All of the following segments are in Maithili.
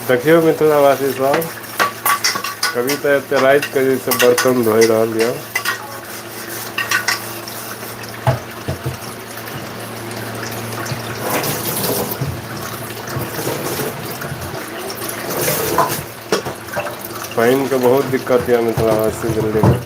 देखियौ मिथिलावासी सब, कभी तऽ एते राति के जे छै बर्तन धोइ रहल यऽ। पानि के बहुत दिक्कत यऽ मिथिलावासी दिल्ली में।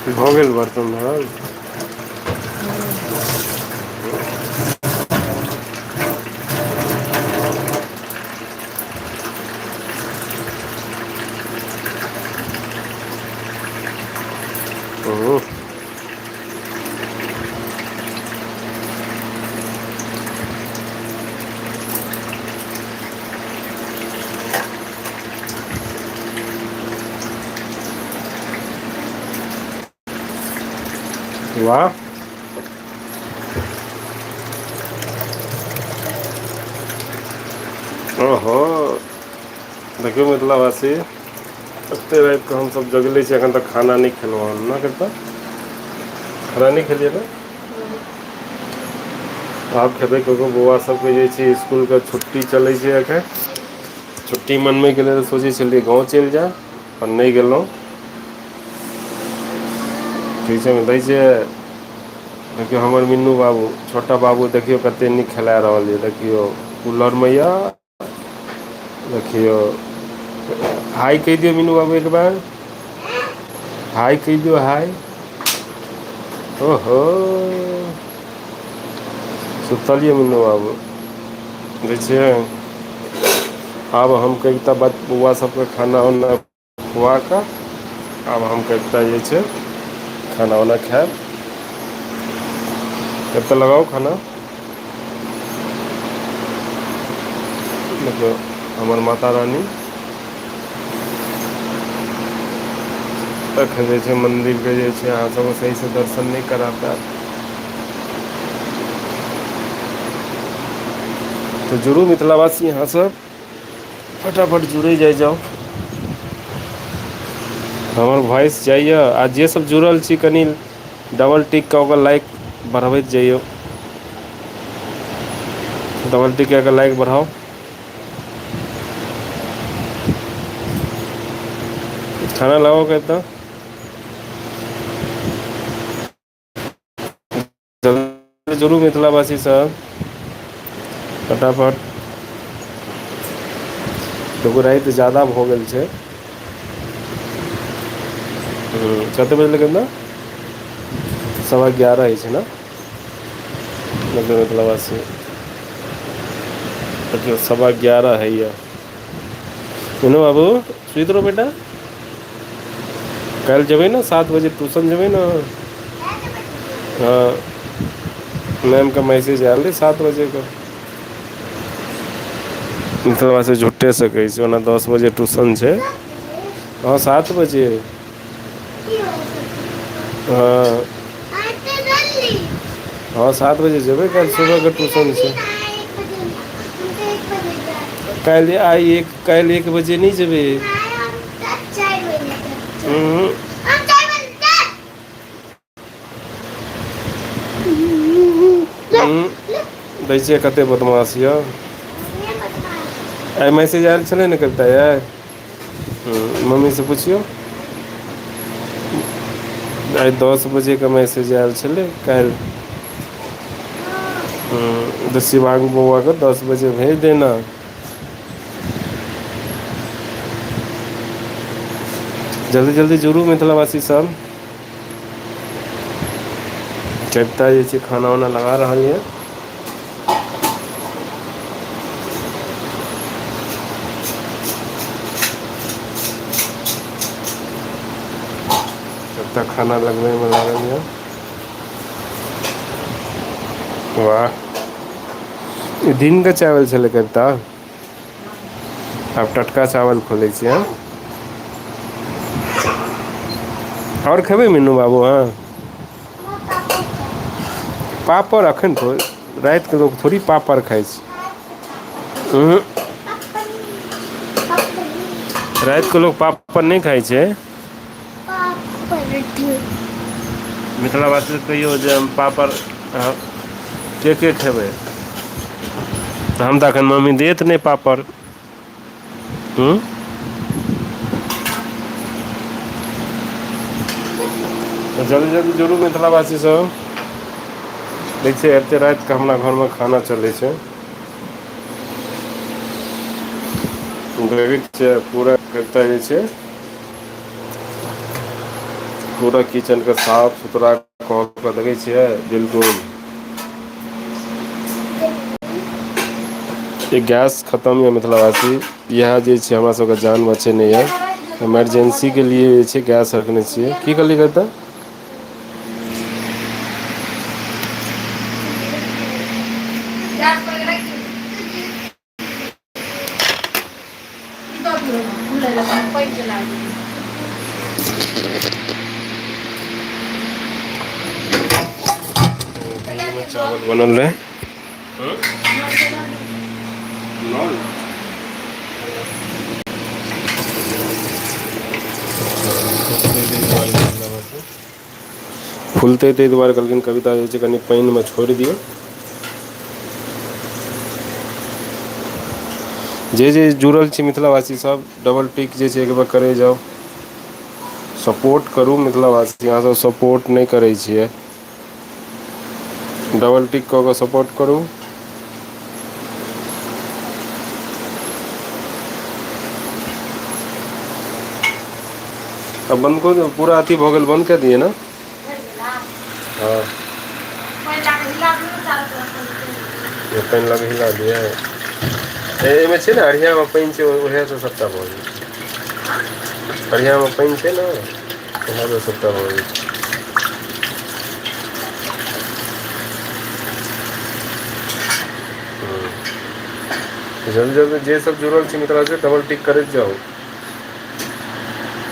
भऽ गेल बर्तन धोल। वाह, ओहो देखियौ मिथिलावासी, एते राति कऽ हमसब जगले छी, एखन तक खाना नहि खेलहुँ हन ने। कतऽ खाना नहि खेलियै ने। आब खेबै ककरो बौआ सबके जे छै इसकुलके छुट्टी चलै छै एखन। छुट्टी मनबैके लेल सोचै छलियै गाँव चलि जाय, पर नहि गेलहुँ। ठीक छै दै छै। देखियौ हमर मीनू बाबू, छोटा बाबू देखियौ कते नीक खेला रहल यऽ, देखियौ कूलर में यऽ। देखियौ हाय कहि दियौ मीनू बाबू एक बार, हाय कहि दियौ हाय। ओहो सुतल यऽ मीनू बाबू, बुझै छियै। आब हम कनिटा बौआ सबके खाना उना खुआ कऽ, आब हम कनिटा जे छै खाना उना खायब। कतऽ लगाउ खाना। देखियौ हमर माता रानी एखन जे छै मन्दिरके जे छै अहाँ सबके सहीसँ दर्शन नहि करा पायत। तऽ जुड़ू मिथिलावासी अहाँ सब, फटाफट जुड़ै जाइ जाउ। हमर वॉइस जाइए, आ जे सब जुड़ल छी कनि डबल टिक कऽ ओकर लाइक बढ़बैत जइयौ। डबल टिक कए कऽ लाइक बढ़ाउ। खाना लगाओ कनिटा। जल्दी जुड़ू मिथिलावासी सब, फटाफट। देखू राति जादा भऽ गेल छै। कते बजे लगेबै, 11:15 होइ छै ने। देखियौ मिथिलावासी, देखियौ 11:15 होइए। मीनू बाबू सुति रहो बेटा। काल्हि जेबै ने 7 बजे ट्यूशन जेबै ने। हँ मैमके मैसेज आयल रहै 7 बजेके। मिथिलावासी झुठे कहै छै, ओना 10 बजे ट्यूशन छै। हँ 7 बजे। हँ हँ 7 बजे जेबै, काल्हि सुबहके ट्यूशन छै। काल्हि 1 बजे नहि जेबै। दै छियै कते बदमाश यऽ। आइ मैसेज आयल छलै ने कविता यै। मम्मी से पुछियौ। आइ 10 बजेके मैसेज आयल छलै काल्हि। तो शिवांग बौआ को 10 बजे भेज देना। जल्दी जल्दी जुड़ू मिथिलावासी सब। कविता जे छै खाना उना लगा रहल ये। कविता खाना लगबैमे लागल ये। वाह दिनके चावल छलै कविता। आब टटका चावल खोलै छियै। और खेबै मीनू बाबू अहाँ। पापड़ एखन थोड़े, रातिके लोक थोड़ी पापड़ खाइ छै। उहूँ रातिके लोक पापड़ नहि खाइ छै। मिथिलावासी कहियौ जे हम पापड़ के खेबै। हम तऽ एखन मम्मी देत नहि पापड़। जल्दी जल्दी जुड़ू मिथिलावासी सब। देखै छियै एते रातिके हमरा घरमे खाना चलै छै। देखै छियै पूरा कविता जे छै। पूरा किचनके साफ सुथरा कऽ कऽ देखै छियै बिल्कुल। ई गैस खतम यऽ मिथिलावासी, इएह जे छै हमरा सबके जान बचेने यऽ। इमरजेंसीके लिए जे छै गैस रखने छियै। की कहलियै कविता। चावल बनल रहै। फुलतै ताहि दुआरे कहलखिन कविता जे छै कनि पानिमे छोड़ि दियौ। जे जे जुड़ल छी मिथिलावासी सब डबल टिक जे छै एक बेर करै जाउ। सपोर्ट करू मिथिलावासी, अहाँ सब सपोर्ट नहि करै छियै। डबल टिक कऽ कऽ सपोर्ट करू। अब बन्द कऽ दियौ, पूरा अथी भऽ गेल बन्द कऽ दियै ने। हँ पानि लऽ कऽ हिला दियै। एहिमे छै ने अढ़ियामे पानि छै उएहसँ सबटा भऽ जेतै। अढ़ियामे पानि छै ने उएहसँ सबटा भऽ जेतै। जल्दी जल्दी जे सब जुड़ल छी मिथिलावासी डबल टिक करैत जाउ।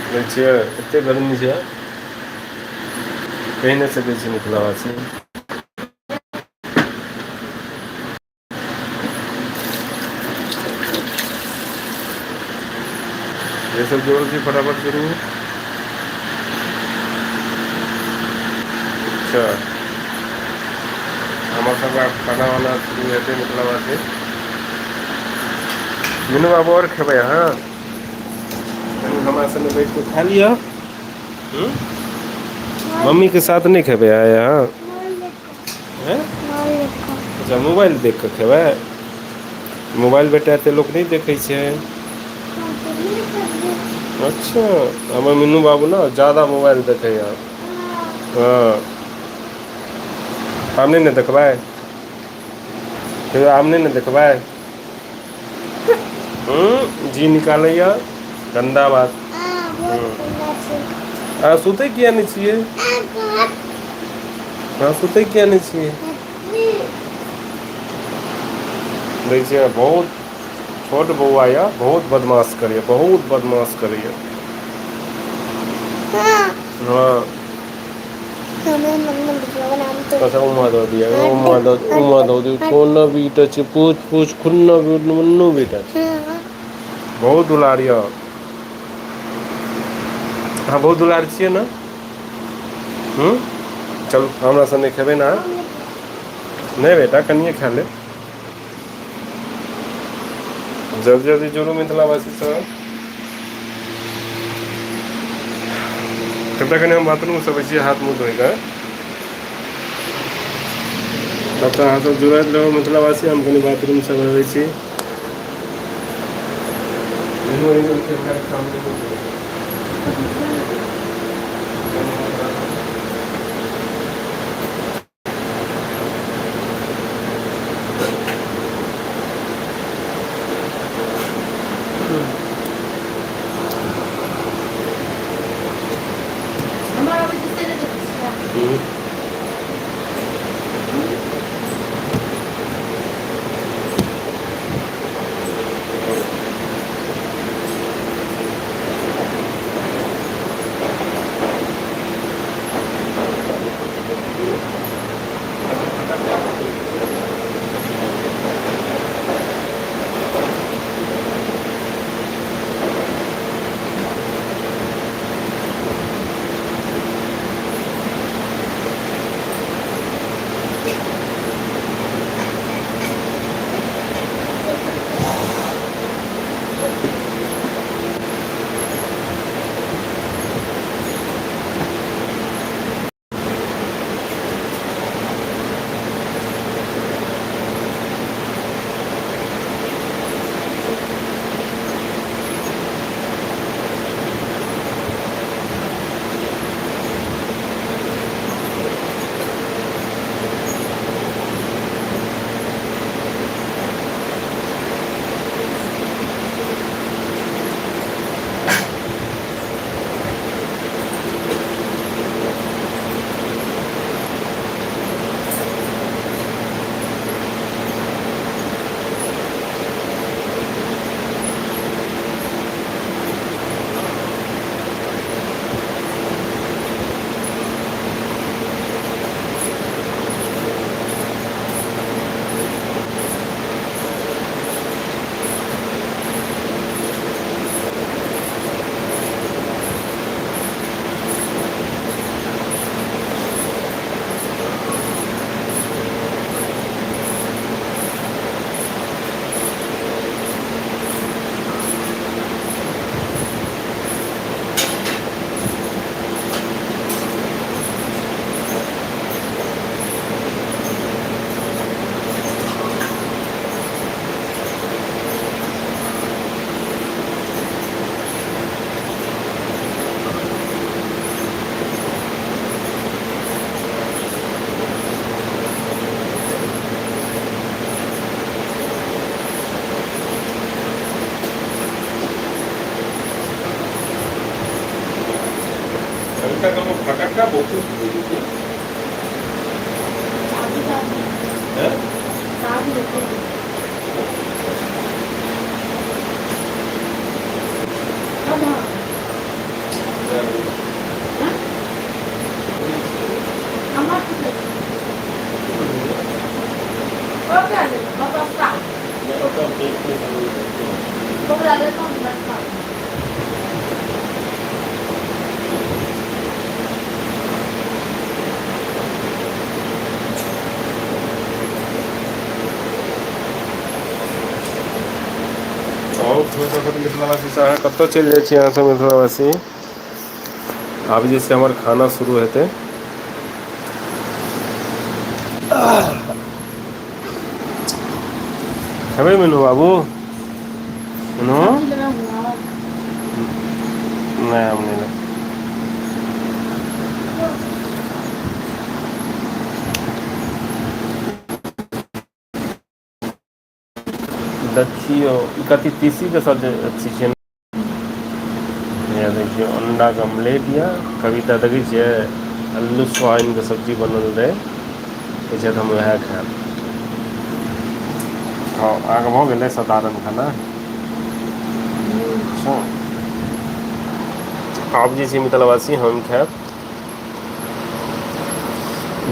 देखै छियै एते गर्मी छै। कहि नहि सकै छी मिथिलावासी। जे सब जुड़ल छी फटाफट जुड़ू। अच्छा हमर सबके आब खाना वाना शुरू हेतै मिथिलावासी। मीनू बाबू और खेबै अहाँ। कनि हमरा संगे बैठ कऽ खा लिअ। मम्मीके साथ नहि खेबै आइ अहाँ। अच्छा मोबाइल देख कऽ खेबै। मोबाइल बेटा एते लोक नहि देखै छै। अच्छा हमर मीनू बाबू ने ज्यादा मोबाइल देखैए। हँ आब नहि ने देखबै। कहियौ आब नहि ने देखबै। जी निकालैया गन्दा बात। अहाँ सुतै किया नहि छियै। अहाँ सुतै किया नहि छियै। देखै छियै बहुत छोट बौआ यऽ बहुत बदमाश करैए बहुत बदमाश करैए। हँ अच्छा उम्मा दऽ दिया उम्मा दऽ दियौ सोना बेटा छै पोछ पोछ खुन्ना मुन्नू बेटा छै। बहुत दुलार यऽ। हाँ बहुत दुलार छियै ने। चल हमरा सँ नहि खेबै ने अहाँ। नहि बेटा कनिए खा ले। जल्दी जल्दी जुड़ू मिथिलावासी सब। तब तक कनि हम बाथरूम सँ अबै छी हाथ मुँह धोइ कऽ। तब तऽ अहाँ सब जुड़ैत रहू मिथिलावासी हम कनि बाथरूम सब अबै छी। फटक्का बहुत मिथिलावासी से अहाँ कतऽ चलि जाइ छी अहाँ सब मिथिलावासी। आब जे छै हमर खाना शुरू हेतै। खेबै मीनू बाबू मीनू नहि हम नहि लेब। देखियौ ई कथी तीसीके सब्जी छियै। देखियौ अंडाके अमलेट यऽ कविता देखै छियै अल्लू सोयाबीनके सब्जी बनल रहै कहै छै हम वएह खायब। हँ अहाँके भऽ गेलै साधारण खाना। अच्छा आब जे छै मिथिलावासी हम खायब।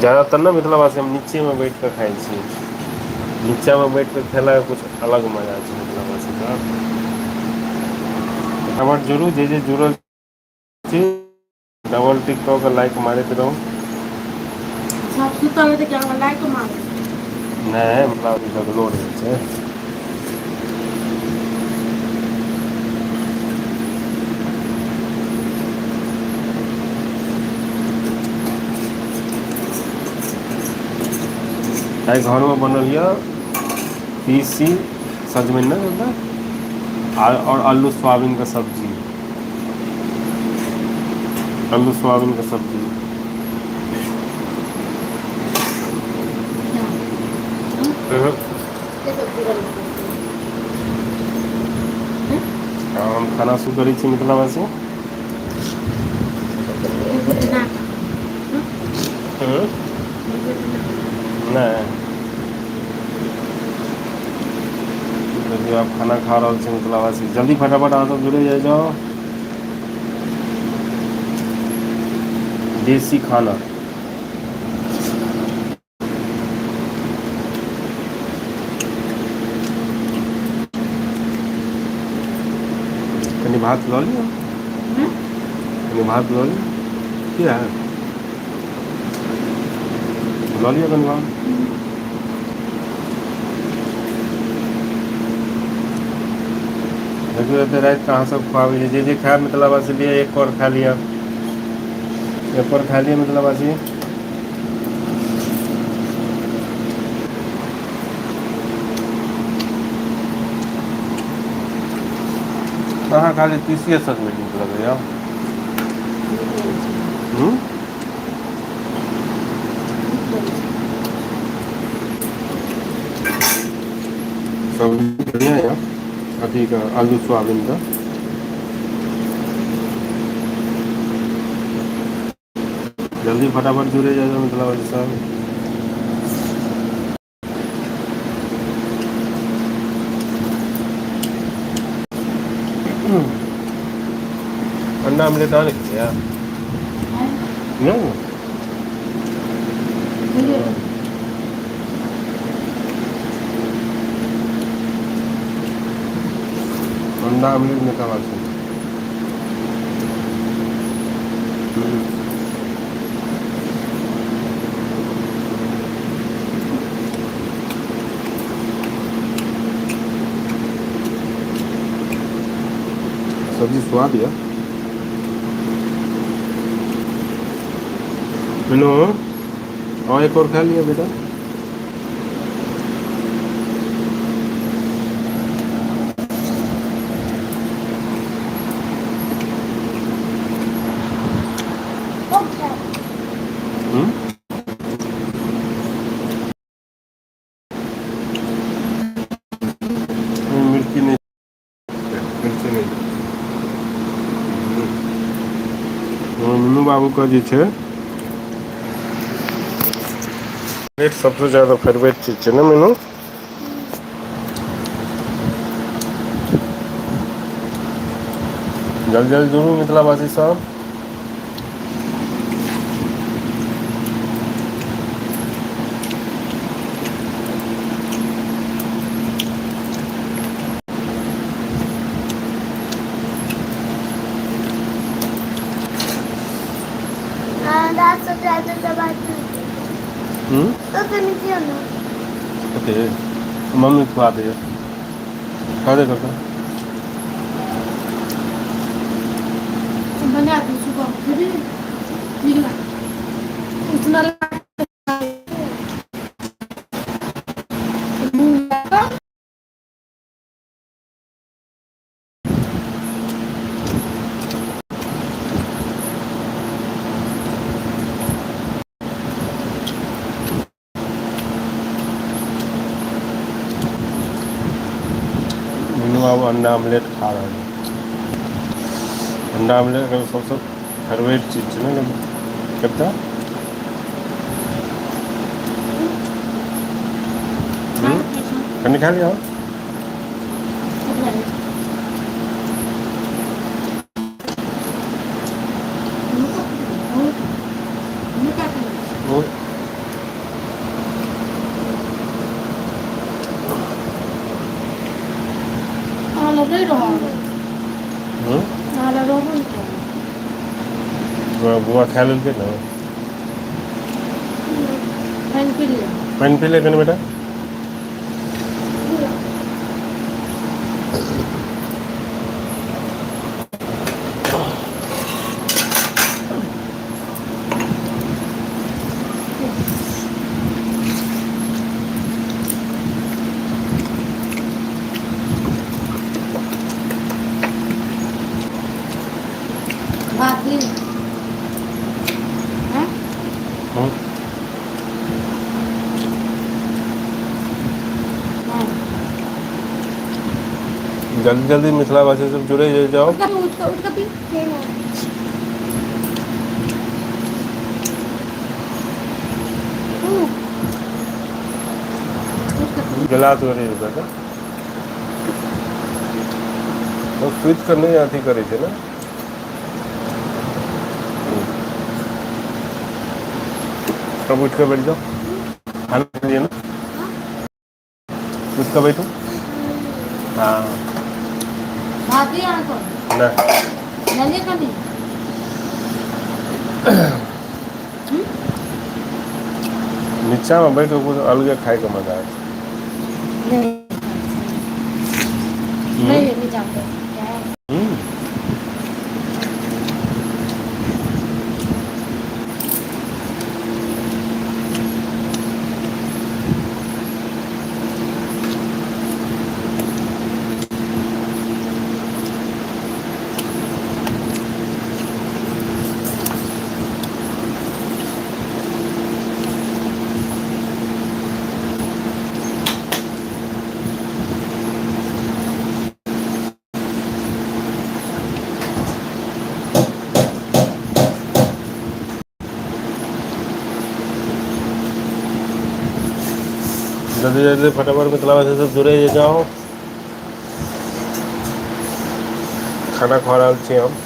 ज्यादातर ने मिथिलावासी हम नीचेमे बैठ कऽ खाइ छी। नीचामे बैठ कऽ खेलाके किछु अलग मजा छै मिथिलावासी का। हमर जुड़ू जे जुड़ल छी। डबल टिक कऽ के लाइक मारैत रहू। सब सुतल हेतै कि अहाँ लाइक मारबै? नहि मतलब जगलो रहै छै। आइ घरमे बनल यऽ तीसी सजमनि नहि होता और आलू सोयाबीन का सब्जी। आलू सोयाबीन का सब्जी। के सब्जी बनबै? हम खाना शुरू करै छी मिथिलावासी। नहि देखियौ आब खाना खा रहल छी मिथिलावासी, जल्दी फटाफट अहाँ सब जुड़े जाइ जाउ। देसी खाना। कनि भात लऽ लिअ, कनि भात लऽ लिअ। किया लऽ लिअ कनि भात। देखियौ एते रातिके अहाँ सब खुआबै छी, जे खायब मिथिलावासी लिअ एक कर खा लिअ। एक कर खा लिअ मिथिलावासी। अहाँ खाली तीसिये सजमनि नीक लगैया। सब्जी बढ़िआँ यऽ अथीके आलू सोयाबीनके। जल्दी फटाफट जुड़े जाइए मिथिलावासी सब। अंडा आमलेट अहाँ नहि खाइए? नहि अंडा आमलेट नहीं खा सकते। सब्जी स्वाद है। मीनू और एक और खा लिया बेटा। मिर्ची नहीं, मिर्ची नहीं। मीनू बाबू का जे छै सबसे ज्यादा फेवरेट चीज छै ना मीनू। जल्दी जल्दी जुड़ू मिथिलावासी सब। ओके मम्मी खुआ दे, खा दे बेटा। बना दी सुबह फिर निकला उतना मीनू बाबू अंडा आमलेट खा रहे हैं। अंडा आमलेट सबसे फेवरेट चीज छै ना कत्ता। कनी खा लिया। बुआ खा लेलकै ने पानि पी लिअ पानि पी ले कनि बेटा भात ली हैं हम्म, हाँ जल्दी जल्दी मिथिलावासी सब जुड़े जाओ उसका पी गिलास भरी बेटा तो स्विच कर नहीं अथी करे छे ना अब उठ के बैठ जाओ खाना खा लिया ना उठ के बैठो हाँ भात ही आना तो ना नले का नहीं नीचा में बैठ के कुछ अलगे खाए के मजा है नहीं नहीं जाते क्या है हम्म, जल्दी जल्दी फटाफट मिथिलावासी सब जुड़े जाओ खाना खा रहा छी हम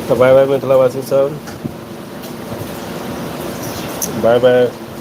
तो बाय बाय मिथिलावासी सब बाय बाय